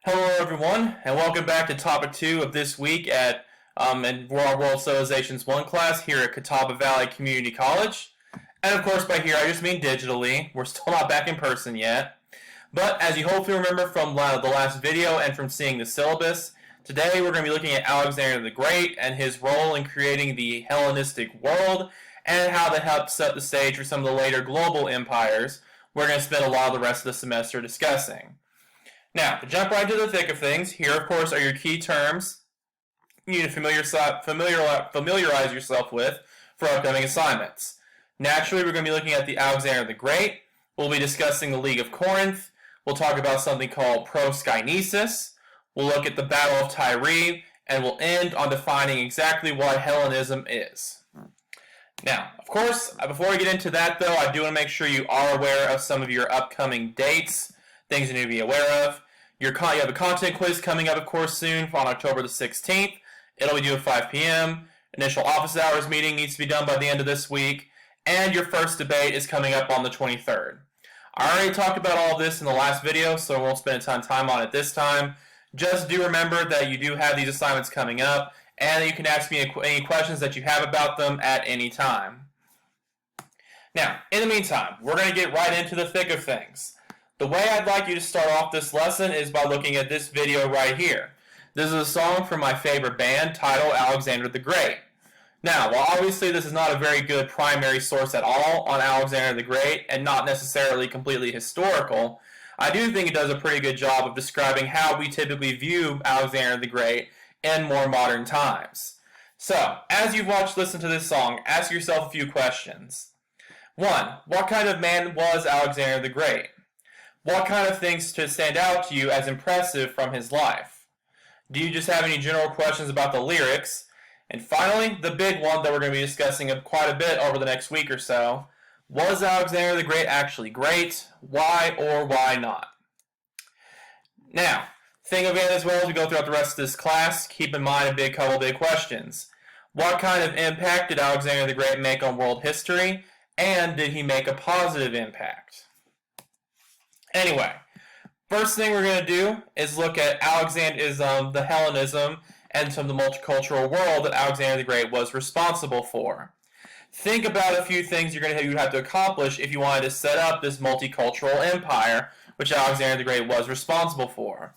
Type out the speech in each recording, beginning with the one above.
Hello, everyone, and welcome back to Topic 2 of this week at in World Civilizations 1 class here at Catawba Valley Community College. And of course, by here I just mean digitally. We're still not back in person yet. But as you hopefully remember from the last video and from seeing the syllabus, today we're going to be looking at Alexander the Great and his role in creating the Hellenistic world and how that helped set the stage for some of the later global empires we're going to spend a lot of the rest of the semester discussing. Now, to jump right into the thick of things, here, of course, are your key terms you need to familiarize yourself with for upcoming assignments. Naturally, we're going to be looking at the Alexander the Great. We'll be discussing the League of Corinth. We'll talk about something called proskynesis. We'll look at the Battle of Tyre, and we'll end on defining exactly what Hellenism is. Now, of course, before we get into that, though, I do want to make sure you are aware of some of your upcoming dates, things you need to be aware of. You have a content quiz coming up, of course, soon on October the 16th. It'll be due at 5 p.m. Initial office hours meeting needs to be done by the end of this week. And your first debate is coming up on the 23rd. I already talked about all of this in the last video, so I won't spend a ton of time on it this time. Just do remember that you do have these assignments coming up, and you can ask me any questions that you have about them at any time. Now, in the meantime, we're going to get right into the thick of things. The way I'd like you to start off this lesson is by looking at this video right here. This is a song from my favorite band titled Alexander the Great. Now, while obviously this is not a very good primary source at all on Alexander the Great and not necessarily completely historical, I do think it does a pretty good job of describing how we typically view Alexander the Great in more modern times. So, as you've listened to this song, ask yourself a few questions. 1. What kind of man was Alexander the Great? What kind of things stand out to you as impressive from his life? Do you just have any general questions about the lyrics? And finally, the big one that we're going to be discussing quite a bit over the next week or so. Was Alexander the Great actually great? Why or why not? Now, think of it as well as we go throughout the rest of this class. Keep in mind a couple big questions. What kind of impact did Alexander the Great make on world history? And did he make a positive impact? Anyway, first thing we're going to do is look at the Hellenism and some of the multicultural world that Alexander the Great was responsible for. Think about a few things you'd have to accomplish if you wanted to set up this multicultural empire, which Alexander the Great was responsible for.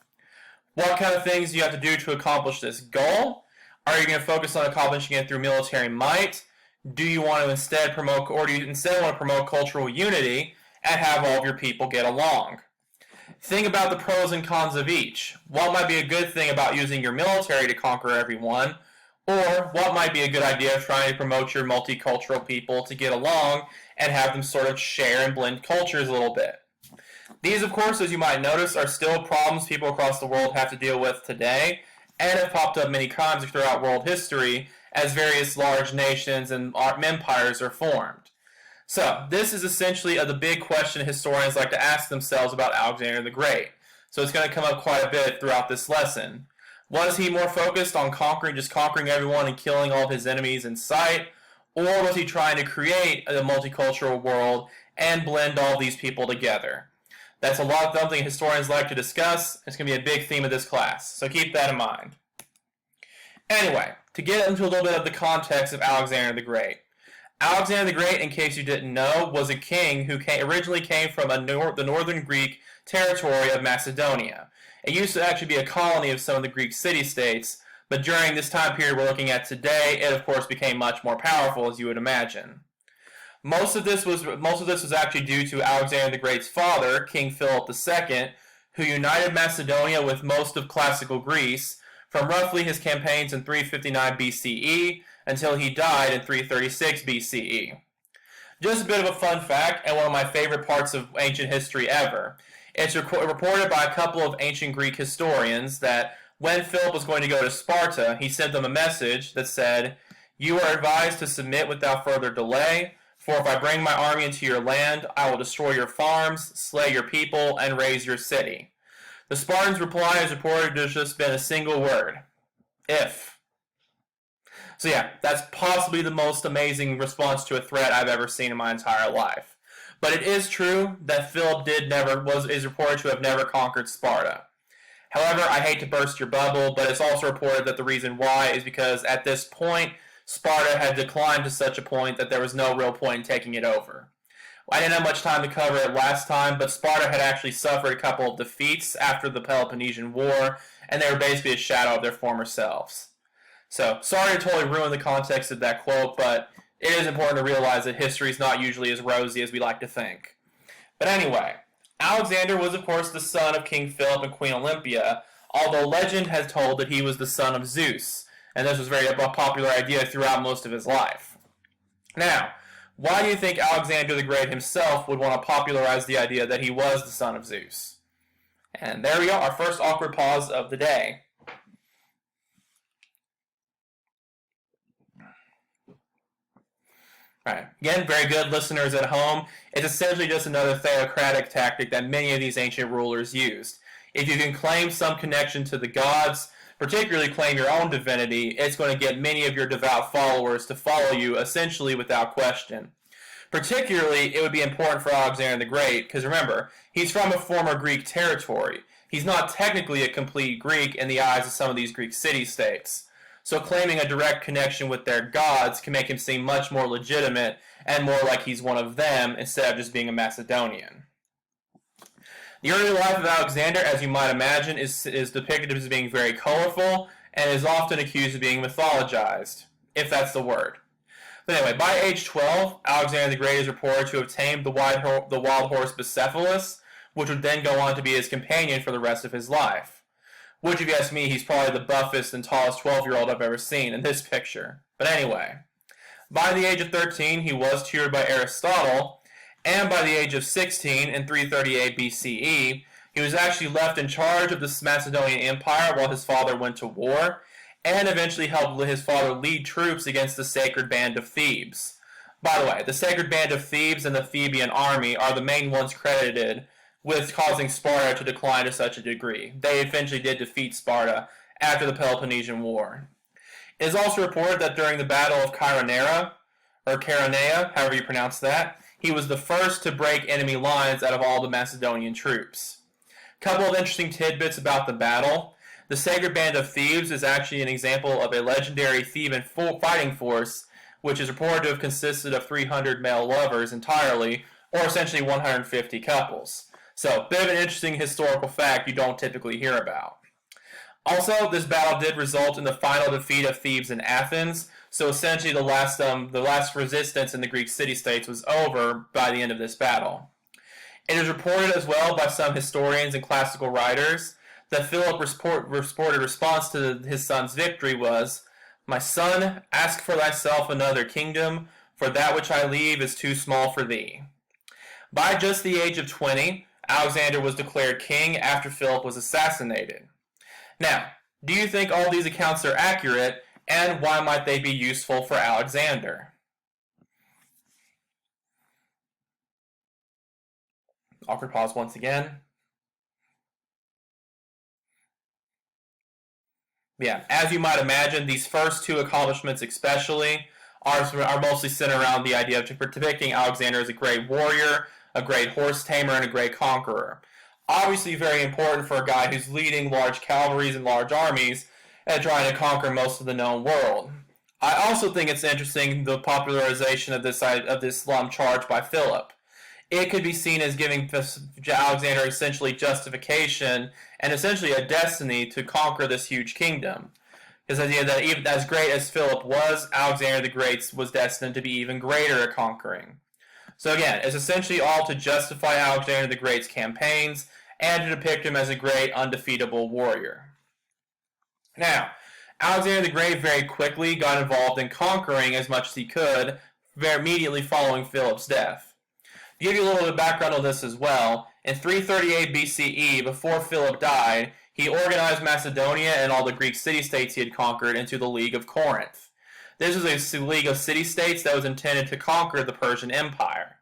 What kind of things do you have to do to accomplish this goal? Are you going to focus on accomplishing it through military might? Do you want to instead promote cultural unity and have all of your people get along? Think about the pros and cons of each. What might be a good thing about using your military to conquer everyone? Or what might be a good idea of trying to promote your multicultural people to get along and have them sort of share and blend cultures a little bit? These, of course, as you might notice, are still problems people across the world have to deal with today and have popped up many times throughout world history as various large nations and empires are formed. So, this is essentially the big question historians like to ask themselves about Alexander the Great. So it's going to come up quite a bit throughout this lesson. Was he more focused on conquering everyone and killing all of his enemies in sight? Or was he trying to create a multicultural world and blend all these people together? That's something historians like to discuss. It's going to be a big theme of this class, so keep that in mind. Anyway, to get into a little bit of the context of Alexander the Great. Alexander the Great, in case you didn't know, was a king who originally came from the northern Greek territory of Macedonia. It used to actually be a colony of some of the Greek city-states, but during this time period we're looking at today, it of course became much more powerful, as you would imagine. Most of this was actually due to Alexander the Great's father, King Philip II, who united Macedonia with most of classical Greece from roughly his campaigns in 359 BCE until he died in 336 BCE. Just a bit of a fun fact, and one of my favorite parts of ancient history ever. It's reported by a couple of ancient Greek historians that when Philip was going to go to Sparta, he sent them a message that said, "You are advised to submit without further delay, for if I bring my army into your land, I will destroy your farms, slay your people, and raze your city." The Spartans' reply is reported to have just been a single word: if. So yeah, that's possibly the most amazing response to a threat I've ever seen in my entire life. But it is true that Philip is reported to have never conquered Sparta. However, I hate to burst your bubble, but it's also reported that the reason why is because at this point, Sparta had declined to such a point that there was no real point in taking it over. I didn't have much time to cover it last time, but Sparta had actually suffered a couple of defeats after the Peloponnesian War, and they were basically a shadow of their former selves. So, sorry to totally ruin the context of that quote, but it is important to realize that history is not usually as rosy as we like to think. But anyway, Alexander was, of course, the son of King Philip and Queen Olympia, although legend has told that he was the son of Zeus, and this was very a popular idea throughout most of his life. Now, why do you think Alexander the Great himself would want to popularize the idea that he was the son of Zeus? And there we go, our first awkward pause of the day. Right. Again, very good listeners at home. It's essentially just another theocratic tactic that many of these ancient rulers used. If you can claim some connection to the gods, particularly claim your own divinity, it's going to get many of your devout followers to follow you essentially without question. Particularly, it would be important for Alexander the Great, because remember, he's from a former Greek territory. He's not technically a complete Greek in the eyes of some of these Greek city-states. So claiming a direct connection with their gods can make him seem much more legitimate and more like he's one of them instead of just being a Macedonian. The early life of Alexander, as you might imagine, is depicted as being very colorful and is often accused of being mythologized, if that's the word. But anyway, by age 12, Alexander the Great is reported to have tamed the wild horse Bucephalus, which would then go on to be his companion for the rest of his life. Which, if you ask me, he's probably the buffest and tallest 12-year-old I've ever seen in this picture. But anyway, by the age of 13, he was tutored by Aristotle, and by the age of 16, in 338 BCE, he was actually left in charge of the Macedonian Empire while his father went to war, and eventually helped his father lead troops against the Sacred Band of Thebes. By the way, the Sacred Band of Thebes and the Theban army are the main ones credited with causing Sparta to decline to such a degree. They eventually did defeat Sparta after the Peloponnesian War. It is also reported that during the Battle of Chaeronea, however you pronounce that, he was the first to break enemy lines out of all the Macedonian troops. A couple of interesting tidbits about the battle. The Sacred Band of Thebes is actually an example of a legendary Theban fighting force, which is reported to have consisted of 300 male lovers entirely, or essentially 150 couples. So, bit of an interesting historical fact you don't typically hear about. Also, this battle did result in the final defeat of Thebes and Athens, so essentially the last resistance in the Greek city-states was over by the end of this battle. It is reported as well by some historians and classical writers that Philip's reported response to his son's victory was, "My son, ask for thyself another kingdom, for that which I leave is too small for thee." By just the age of 20, Alexander was declared king after Philip was assassinated. Now, do you think all these accounts are accurate, and why might they be useful for Alexander? Awkward pause once again. Yeah, as you might imagine, these first two accomplishments especially are mostly centered around the idea of depicting Alexander as a great warrior, a great horse tamer, and a great conqueror. Obviously very important for a guy who's leading large cavalries and large armies and trying to conquer most of the known world. I also think it's interesting the popularization of this charge by Philip. It could be seen as giving Alexander essentially justification and essentially a destiny to conquer this huge kingdom. This idea that even as great as Philip was, Alexander the Great was destined to be even greater at conquering. So again, it's essentially all to justify Alexander the Great's campaigns and to depict him as a great, undefeatable warrior. Now, Alexander the Great very quickly got involved in conquering as much as he could, very immediately following Philip's death. To give you a little bit of background on this as well, in 338 BCE, before Philip died, he organized Macedonia and all the Greek city-states he had conquered into the League of Corinth. This was a league of city-states that was intended to conquer the Persian Empire.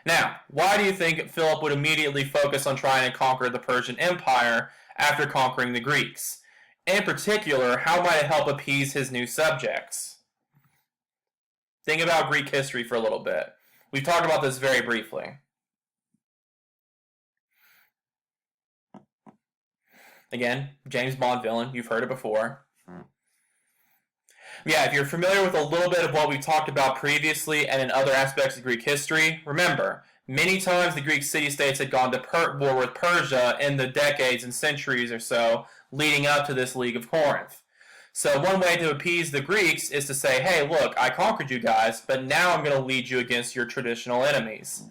Now, why do you think Philip would immediately focus on trying to conquer the Persian Empire after conquering the Greeks? In particular, how might it help appease his new subjects? Think about Greek history for a little bit. We've talked about this very briefly. Again, James Bond villain. You've heard it before. Yeah, if you're familiar with a little bit of what we talked about previously and in other aspects of Greek history, remember, many times the Greek city-states had gone to war with Persia in the decades and centuries or so leading up to this League of Corinth. So one way to appease the Greeks is to say, hey, look, I conquered you guys, but now I'm going to lead you against your traditional enemies.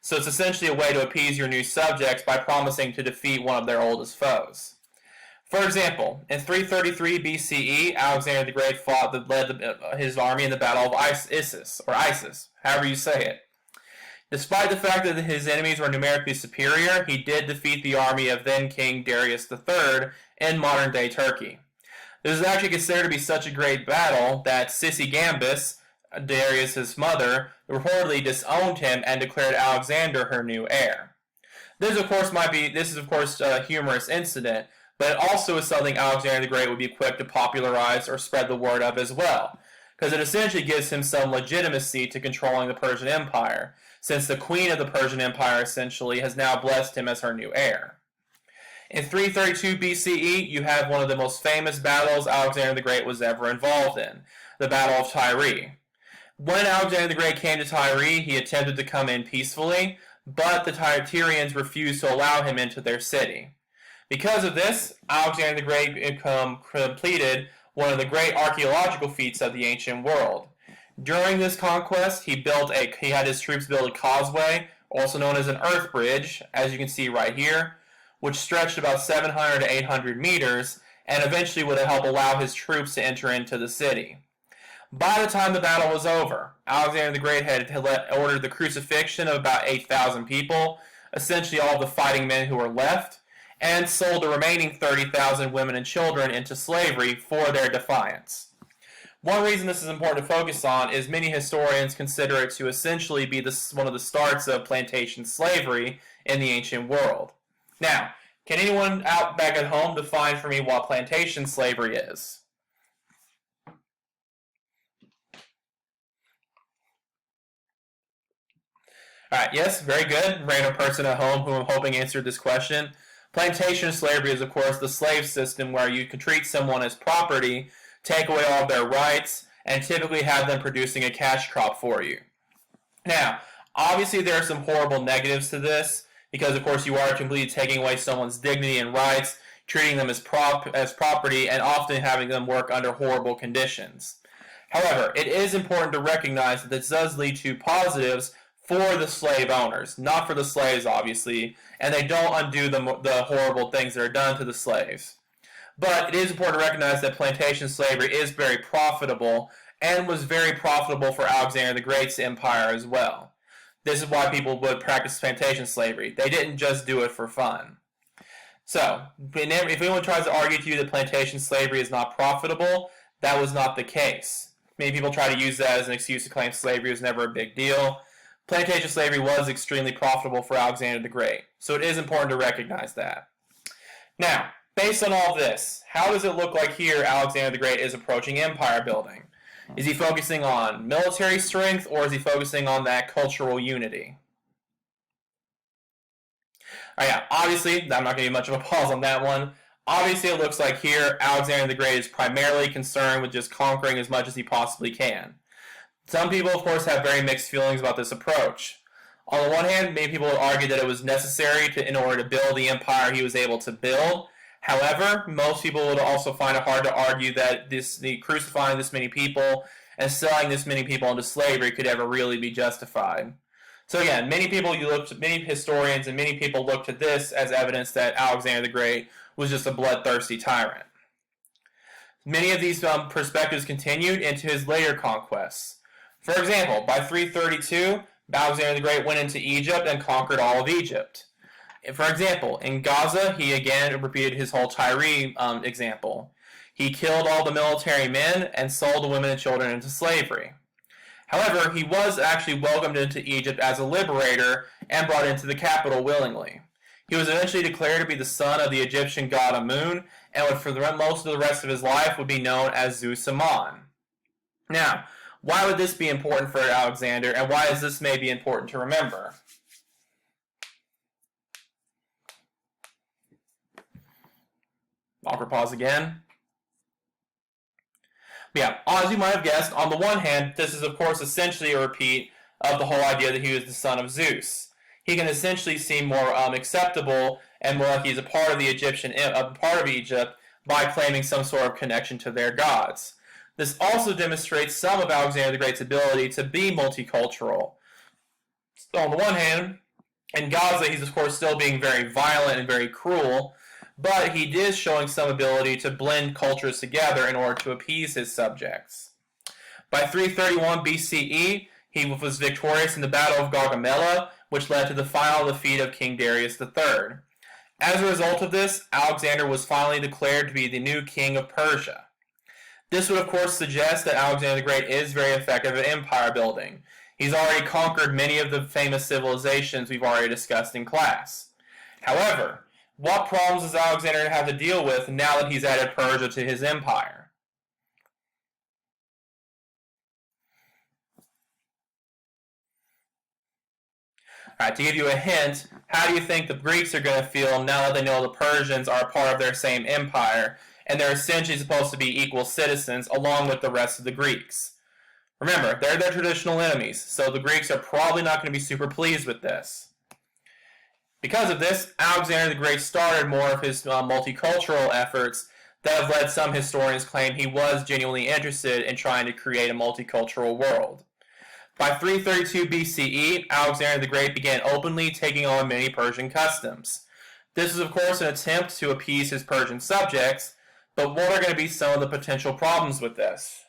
So it's essentially a way to appease your new subjects by promising to defeat one of their oldest foes. For example, in 333 BCE, Alexander the Great led his army in the Battle of Issus, however you say it. Despite the fact that his enemies were numerically superior, he did defeat the army of then-King Darius III in modern-day Turkey. This is actually considered to be such a great battle that Sisigambis, Darius' mother, reportedly disowned him and declared Alexander her new heir. This is of course a humorous incident, but it also is something Alexander the Great would be quick to popularize or spread the word of as well, because it essentially gives him some legitimacy to controlling the Persian Empire, since the queen of the Persian Empire essentially has now blessed him as her new heir. In 332 BCE, you have one of the most famous battles Alexander the Great was ever involved in, the Battle of Tyre. When Alexander the Great came to Tyre, he attempted to come in peacefully, but the Tyrians refused to allow him into their city. Because of this, Alexander the Great completed one of the great archaeological feats of the ancient world. During this conquest, he had his troops build a causeway, also known as an earth bridge, as you can see right here, which stretched about 700 to 800 meters, and eventually would help allow his troops to enter into the city. By the time the battle was over, Alexander the Great had ordered the crucifixion of about 8,000 people, essentially all of the fighting men who were left, and sold the remaining 30,000 women and children into slavery for their defiance. One reason this is important to focus on is many historians consider it to essentially be one of the starts of plantation slavery in the ancient world. Now, can anyone out back at home define for me what plantation slavery is? Alright, yes, very good. Random person at home who I'm hoping answered this question. Plantation slavery is, of course, the slave system where you can treat someone as property, take away all of their rights, and typically have them producing a cash crop for you. Now, obviously there are some horrible negatives to this, because of course you are completely taking away someone's dignity and rights, treating them as property, and often having them work under horrible conditions. However, it is important to recognize that this does lead to positives for the slave owners, not for the slaves, obviously, and they don't undo the horrible things that are done to the slaves. But it is important to recognize that plantation slavery is very profitable, and was very profitable for Alexander the Great's empire as well. This is why people would practice plantation slavery. They didn't just do it for fun. So, if anyone tries to argue to you that plantation slavery is not profitable, that was not the case. Many people try to use that as an excuse to claim slavery was never a big deal. Plantation slavery was extremely profitable for Alexander the Great, so it is important to recognize that. Now, based on all this, how does it look like here Alexander the Great is approaching empire building? Is he focusing on military strength, or is he focusing on that cultural unity? Yeah, obviously, I'm not going to give much of a pause on that one. Obviously, it looks like here Alexander the Great is primarily concerned with just conquering as much as he possibly can. Some people, of course, have very mixed feelings about this approach. On the one hand, many people would argue that it was necessary in order to build the empire he was able to build. However, most people would also find it hard to argue that the crucifying this many people and selling this many people into slavery could ever really be justified. So again, many historians and many people look to this as evidence that Alexander the Great was just a bloodthirsty tyrant. Many of these perspectives continued into his later conquests. For example, by 332, Alexander the Great went into Egypt and conquered all of Egypt. For example, in Gaza, he again repeated his whole Tyre example. He killed all the military men and sold the women and children into slavery. However, he was actually welcomed into Egypt as a liberator and brought into the capital willingly. He was eventually declared to be the son of the Egyptian god Amun, and would for most of the rest of his life would be known as Zeus Ammon. Now, why would this be important for Alexander, and why is this maybe important to remember? Awkward pause again. Yeah, as you might have guessed, on the one hand, this is of course essentially a repeat of the whole idea that he was the son of Zeus. He can essentially seem more acceptable and more like he's a part of the part of Egypt, by claiming some sort of connection to their gods. This also demonstrates some of Alexander the Great's ability to be multicultural. So on the one hand, in Gaza, he's of course still being very violent and very cruel, but he is showing some ability to blend cultures together in order to appease his subjects. By 331 BCE, he was victorious in the Battle of Gaugamela, which led to the final defeat of King Darius III. As a result of this, Alexander was finally declared to be the new king of Persia. This would of course suggest that Alexander the Great is very effective at empire building. He's already conquered many of the famous civilizations we've already discussed in class. However, what problems does Alexander have to deal with now that he's added Persia to his empire? Alright, to give you a hint, how do you think the Greeks are going to feel now that they know the Persians are a part of their same empire, and they're essentially supposed to be equal citizens along with the rest of the Greeks? Remember, they're their traditional enemies, so the Greeks are probably not going to be super pleased with this. Because of this, Alexander the Great started more of his multicultural efforts that have led some historians claim he was genuinely interested in trying to create a multicultural world. By 332 BCE, Alexander the Great began openly taking on many Persian customs. This is of course an attempt to appease his Persian subjects, but what are going to be some of the potential problems with this?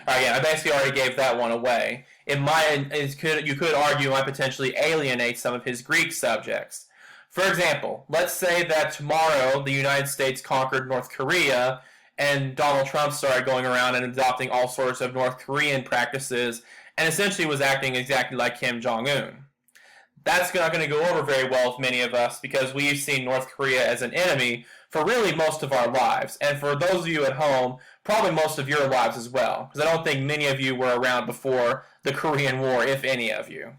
Again, I basically already gave that one away. You could argue it might potentially alienate some of his Greek subjects. For example, let's say that tomorrow the United States conquered North Korea, and Donald Trump started going around and adopting all sorts of North Korean practices, and essentially was acting exactly like Kim Jong-un. That's not going to go over very well with many of us, because we've seen North Korea as an enemy for really most of our lives, and for those of you at home, probably most of your lives as well, because I don't think many of you were around before the Korean War, if any of you.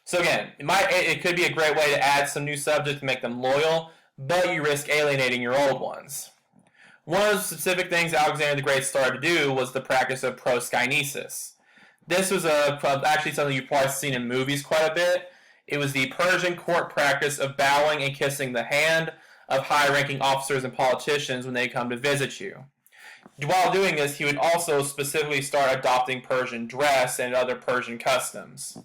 So again, it could be a great way to add some new subjects to make them loyal, but you risk alienating your old ones. One of the specific things Alexander the Great started to do was the practice of proskynesis. This was actually something you've probably seen in movies quite a bit. It was the Persian court practice of bowing and kissing the hand of high-ranking officers and politicians when they come to visit you. While doing this, he would also specifically start adopting Persian dress and other Persian customs.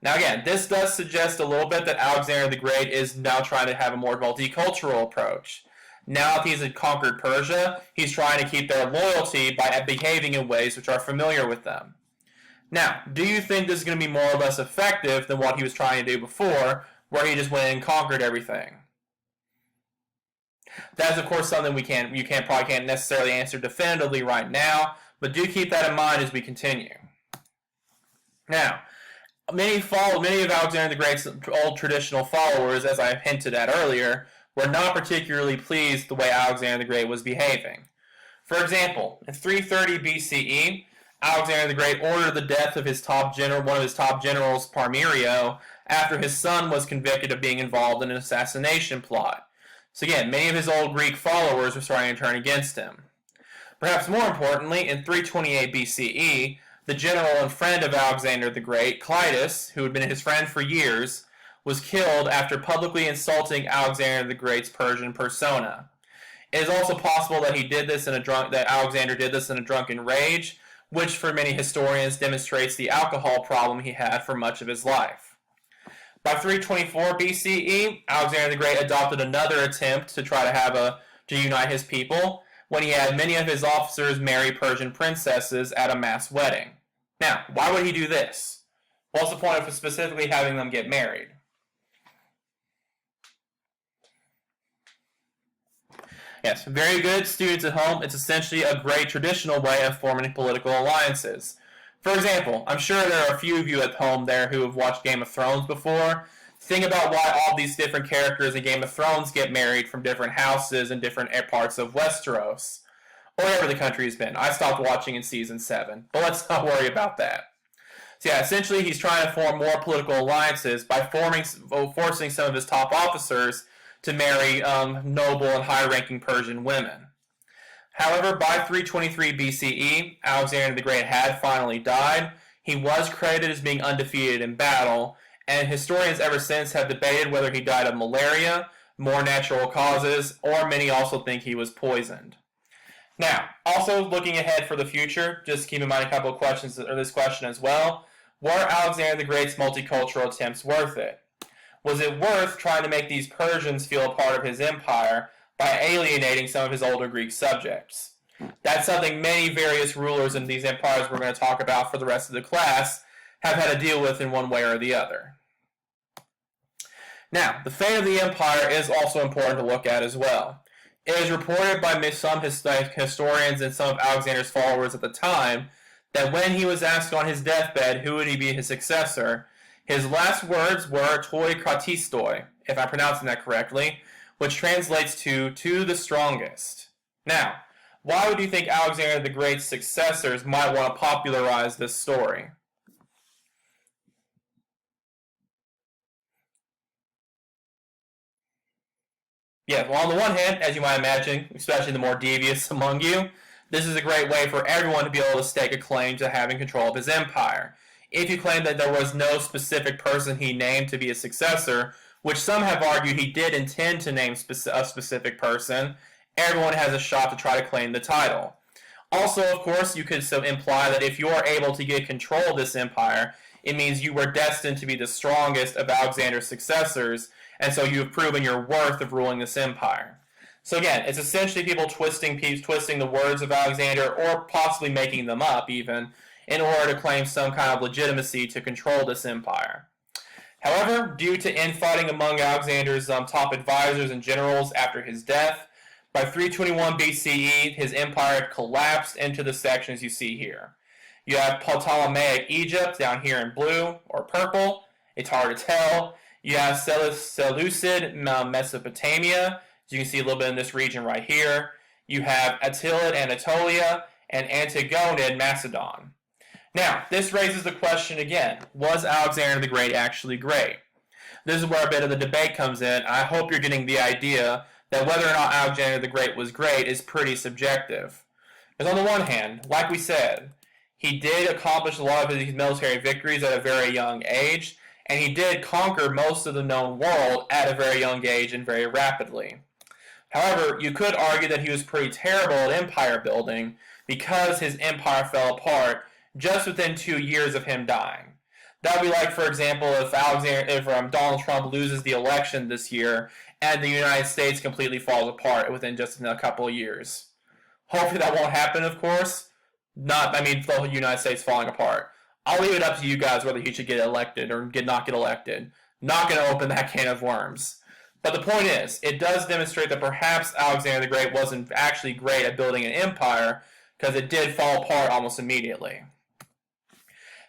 Now again, this does suggest a little bit that Alexander the Great is now trying to have a more multicultural approach. Now that he's conquered Persia, he's trying to keep their loyalty by behaving in ways which are familiar with them. Now, do you think this is going to be more or less effective than what he was trying to do before, where he just went and conquered everything? That's of course something you probably can't necessarily answer definitively right now, but do keep that in mind as we continue. Now, many of Alexander the Great's old traditional followers, as I hinted at earlier, were not particularly pleased the way Alexander the Great was behaving. For example, in 330 BCE, Alexander the Great ordered the death of one of his top generals, Parmenio, after his son was convicted of being involved in an assassination plot. So again, many of his old Greek followers were starting to turn against him. Perhaps more importantly, in 328 BCE, the general and friend of Alexander the Great, Clitus, who had been his friend for years, was killed after publicly insulting Alexander the Great's Persian persona. It is also possible that Alexander did this in a drunken rage, which for many historians demonstrates the alcohol problem he had for much of his life. By 324 BCE, Alexander the Great adopted another attempt to try to unite his people, when he had many of his officers marry Persian princesses at a mass wedding. Now, why would he do this? What's the point of specifically having them get married? Yes, very good students at home. It's essentially a great traditional way of forming political alliances. For example, I'm sure there are a few of you at home there who have watched Game of Thrones before. Think about why all these different characters in Game of Thrones get married from different houses in different parts of Westeros, or wherever the country has been. I stopped watching in Season 7, but let's not worry about that. So yeah, essentially he's trying to form more political alliances by forcing some of his top officers to marry noble and high-ranking Persian women. However, by 323 BCE, Alexander the Great had finally died. He was credited as being undefeated in battle, and historians ever since have debated whether he died of malaria, more natural causes, or many also think he was poisoned. Now, also looking ahead for the future, just keep in mind a couple of questions, or this question as well. Were Alexander the Great's multicultural attempts worth it? Was it worth trying to make these Persians feel a part of his empire by alienating some of his older Greek subjects? That's something many various rulers in these empires we're going to talk about for the rest of the class have had to deal with in one way or the other. Now, the fate of the empire is also important to look at as well. It is reported by some historians and some of Alexander's followers at the time that when he was asked on his deathbed who would he be his successor, his last words were toi kratistoi, if I'm pronouncing that correctly, which translates to the strongest. Now, why would you think Alexander the Great's successors might want to popularize this story? Yeah, well, on the one hand, as you might imagine, especially the more devious among you, this is a great way for everyone to be able to stake a claim to having control of his empire. If you claim that there was no specific person he named to be a successor, which some have argued he did intend to name a specific person, everyone has a shot to try to claim the title. Also, of course, you could imply that if you are able to get control of this empire, it means you were destined to be the strongest of Alexander's successors, and so you have proven your worth of ruling this empire. So again, it's essentially people twisting the words of Alexander, or possibly making them up even, in order to claim some kind of legitimacy to control this empire. However, due to infighting among Alexander's top advisors and generals after his death, by 321 BCE, his empire collapsed into the sections you see here. You have Ptolemaic Egypt down here in blue or purple. It's hard to tell. You have Seleucid Mesopotamia. As you can see a little bit in this region right here. You have Attilid Anatolia and Antigonid Macedon. Now, this raises the question again, was Alexander the Great actually great? This is where a bit of the debate comes in. I hope you're getting the idea that whether or not Alexander the Great was great is pretty subjective. Because on the one hand, like we said, he did accomplish a lot of his military victories at a very young age, and he did conquer most of the known world at a very young age and very rapidly. However, you could argue that he was pretty terrible at empire building because his empire fell apart just within 2 years of him dying. That would be like, for example, if Donald Trump loses the election this year and the United States completely falls apart within just a couple of years. Hopefully that won't happen, of course. The United States falling apart. I'll leave it up to you guys whether he should get elected or not get elected. Not going to open that can of worms. But the point is, it does demonstrate that perhaps Alexander the Great wasn't actually great at building an empire, because it did fall apart almost immediately.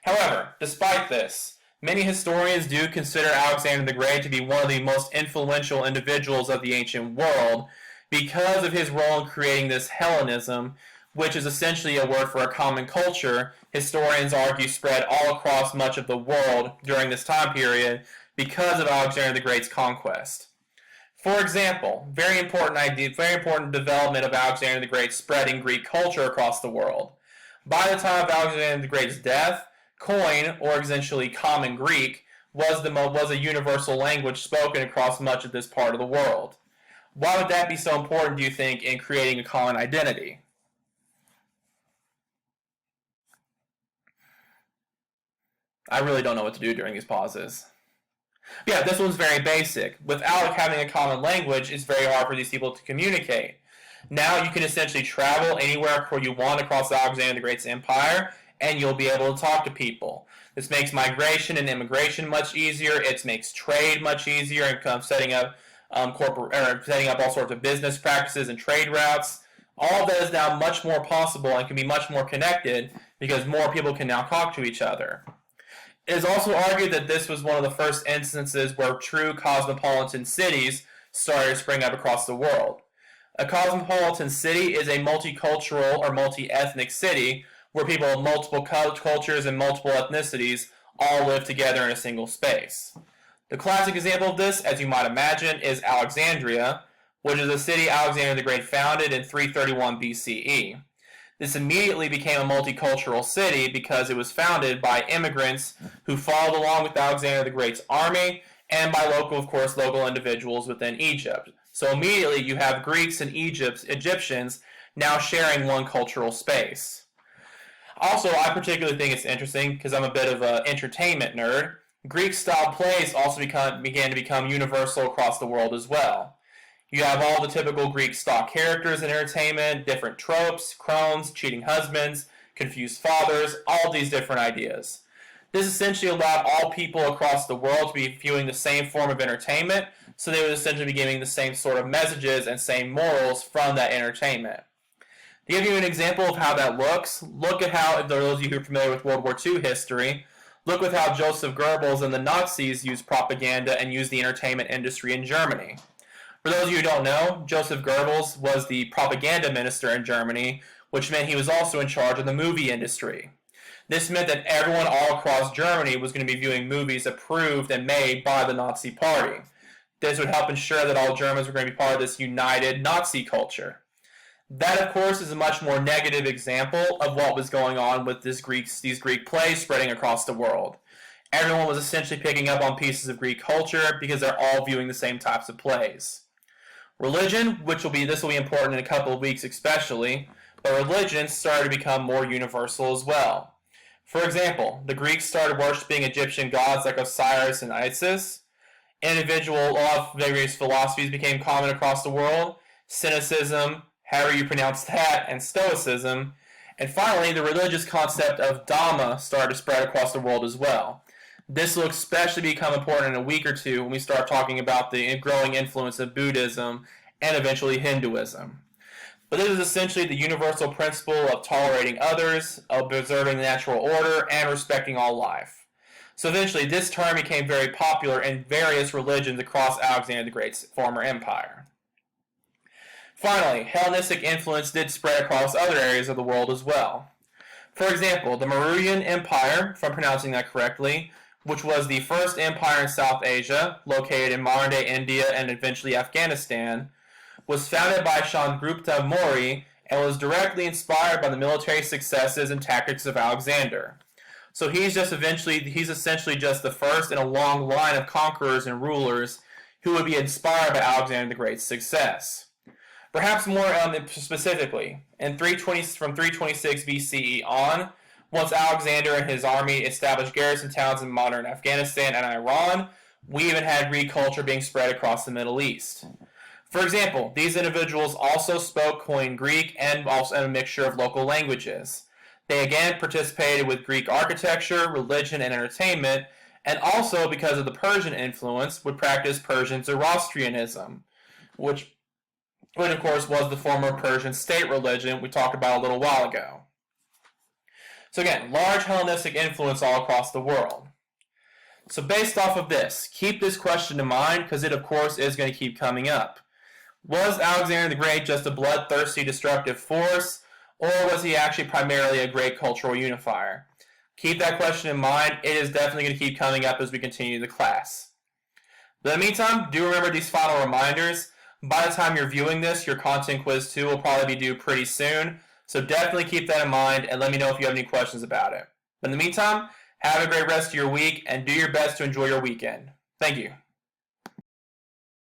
However, despite this, many historians do consider Alexander the Great to be one of the most influential individuals of the ancient world because of his role in creating this Hellenism, which is essentially a word for a common culture historians argue spread all across much of the world during this time period because of Alexander the Great's conquest. For example, very important development of Alexander the Great spreading Greek culture across the world. By the time of Alexander the Great's death, Koine, or essentially Common Greek, was a universal language spoken across much of this part of the world. Why would that be so important, do you think, in creating a common identity? I really don't know what to do during these pauses. Yeah, this one's very basic. Without having a common language, it's very hard for these people to communicate. Now you can essentially travel anywhere where you want across Alexander the Great's empire, and you'll be able to talk to people. This makes migration and immigration much easier. It makes trade much easier, and setting up all sorts of business practices and trade routes. All of that is now much more possible and can be much more connected because more people can now talk to each other. It is also argued that this was one of the first instances where true cosmopolitan cities started to spring up across the world. A cosmopolitan city is a multicultural or multi-ethnic city where people of multiple cultures and multiple ethnicities all live together in a single space. The classic example of this, as you might imagine, is Alexandria, which is a city Alexander the Great founded in 331 BCE. This immediately became a multicultural city because it was founded by immigrants who followed along with Alexander the Great's army and by local individuals within Egypt. So immediately you have Greeks and Egyptians now sharing one cultural space. Also, I particularly think it's interesting because I'm a bit of an entertainment nerd. Greek-style plays also began to become universal across the world as well. You have all the typical Greek stock characters in entertainment, different tropes, crones, cheating husbands, confused fathers, all these different ideas. This essentially allowed all people across the world to be viewing the same form of entertainment, so they would essentially be getting the same sort of messages and same morals from that entertainment. To give you an example of how that looks, look at how, those of you who are familiar with World War II history, look at how Joseph Goebbels and the Nazis used propaganda and used the entertainment industry in Germany. For those of you who don't know, Joseph Goebbels was the propaganda minister in Germany, which meant he was also in charge of the movie industry. This meant that everyone all across Germany was going to be viewing movies approved and made by the Nazi Party. This would help ensure that all Germans were going to be part of this united Nazi culture. That, of course, is a much more negative example of what was going on with these Greek plays spreading across the world. Everyone was essentially picking up on pieces of Greek culture because they're all viewing the same types of plays. Religion, this will be important in a couple of weeks especially, but religion started to become more universal as well. For example, the Greeks started worshiping Egyptian gods like Osiris and Isis. Various philosophies became common across the world. Cynicism, however you pronounce that, and Stoicism. And finally, the religious concept of Dhamma started to spread across the world as well. This will especially become important in a week or two when we start talking about the growing influence of Buddhism and eventually Hinduism. But this is essentially the universal principle of tolerating others, of observing the natural order, and respecting all life. So eventually, this term became very popular in various religions across Alexander the Great's former empire. Finally, Hellenistic influence did spread across other areas of the world as well. For example, the Mauryan Empire, if I'm pronouncing that correctly, which was the first empire in South Asia, located in modern-day India and eventually Afghanistan, was founded by Chandragupta Maurya and was directly inspired by the military successes and tactics of Alexander. So he's essentially just the first in a long line of conquerors and rulers who would be inspired by Alexander the Great's success. Perhaps more specifically, from 326 BCE on, once Alexander and his army established garrison towns in modern Afghanistan and Iran, we even had Greek culture being spread across the Middle East. For example, these individuals also spoke Koine Greek and also a mixture of local languages. They again participated with Greek architecture, religion, and entertainment, and also, because of the Persian influence, would practice Persian Zoroastrianism, which of course was the former Persian state religion we talked about a little while ago. So again, large Hellenistic influence all across the world. So based off of this, keep this question in mind because it of course is going to keep coming up. Was Alexander the Great just a bloodthirsty, destructive force, or was he actually primarily a great cultural unifier? Keep that question in mind. It is definitely going to keep coming up as we continue the class. But in the meantime, do remember these final reminders. By the time you're viewing this, your content quiz 2 will probably be due pretty soon. So definitely keep that in mind and let me know if you have any questions about it. But in the meantime, have a great rest of your week and do your best to enjoy your weekend. Thank you.